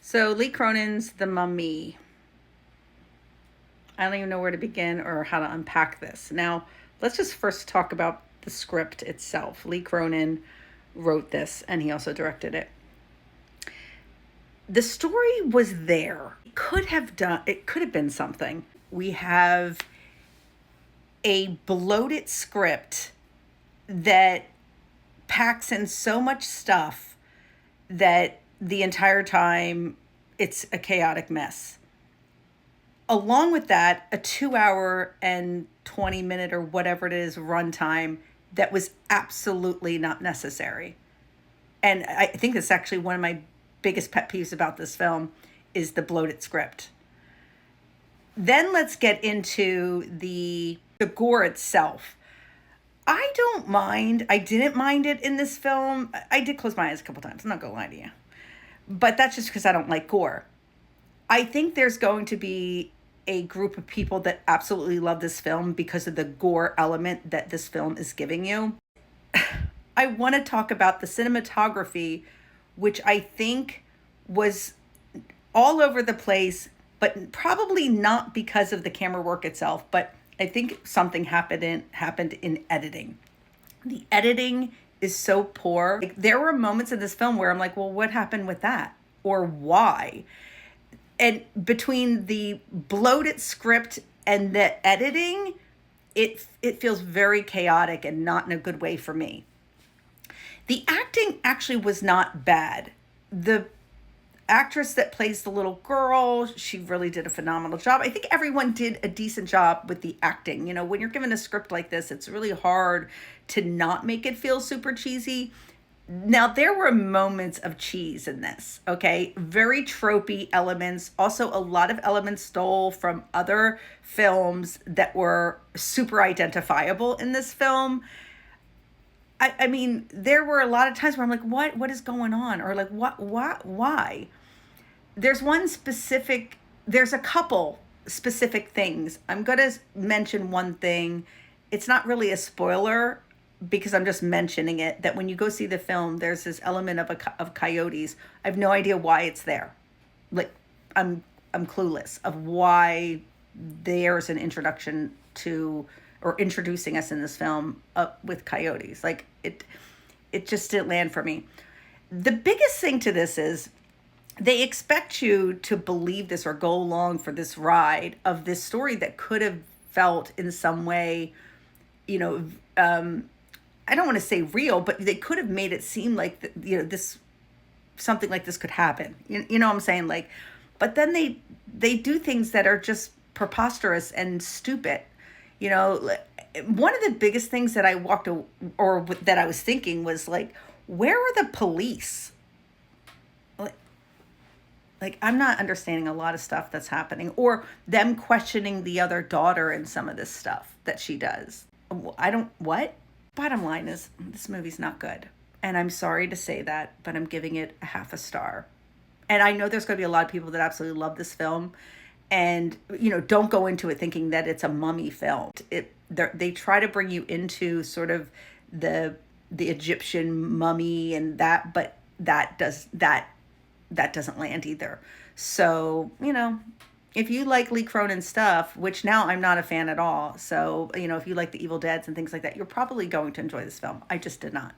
So Lee Cronin's The Mummy. I don't even know where to begin or how to unpack this. Now, let's just first talk about the script itself. Lee Cronin wrote this and he also directed it. The story was there. It could have been something. We have a bloated script that packs in so much stuff that the entire time it's a chaotic mess. Along with that, a 2 hour and 20 minute or whatever it is runtime that was absolutely not necessary. And I think that's actually one of my biggest pet peeves about this film is the bloated script. Then let's get into the gore itself. I don't mind. I didn't mind it in this film. I did close my eyes a couple times. I'm not gonna lie to you, but that's just because I don't like gore. I think there's going to be a group of people that absolutely love this film because of the gore element that this film is giving you. I want to talk about the cinematography, which I think was all over the place, but probably not because of the camera work itself, but I think something happened in editing. The editing is so poor. Like, there were moments in this film where I'm like, well, what happened with that? Or why? And between the bloated script and the editing, it feels very chaotic and not in a good way for me. The acting actually was not bad. The actress that plays the little girl, she really did a phenomenal job. I think everyone did a decent job with the acting. You know, when you're given a script like this, it's really hard to not make it feel super cheesy. Now, there were moments of cheese in this, okay? Very tropey elements. Also, a lot of elements stole from other films that were super identifiable in this film. I mean, there were a lot of times where I'm like, what is going on? Or like, why? There's a couple specific things. I'm going to mention one thing. It's not really a spoiler because I'm just mentioning it, that when you go see the film, there's this element of coyotes. I have no idea why it's there. Like, I'm clueless of why there's an introduction to, or introducing us in this film with coyotes. Like, it just didn't land for me. The biggest thing to this is they expect you to believe this or go along for this ride of this story that could have felt in some way, you know, I don't want to say real, but they could have made it seem like, this, something like this could happen. You know what I'm saying? Like, but then they do things that are just preposterous and stupid. You know, one of the biggest things that or that I was thinking was like, where are the police? Like, I'm not understanding a lot of stuff that's happening, or them questioning the other daughter and some of this stuff that she does. I don't, what? Bottom line is, this movie's not good. And I'm sorry to say that, but I'm giving it a half a star. And I know there's going to be a lot of people that absolutely love this film. And, don't go into it thinking that it's a mummy film. They try to bring you into sort of the Egyptian mummy and that, but that doesn't land either. So, if you like Lee Cronin stuff, which now I'm not a fan at all. So, if you like the Evil Deads and things like that, you're probably going to enjoy this film. I just did not.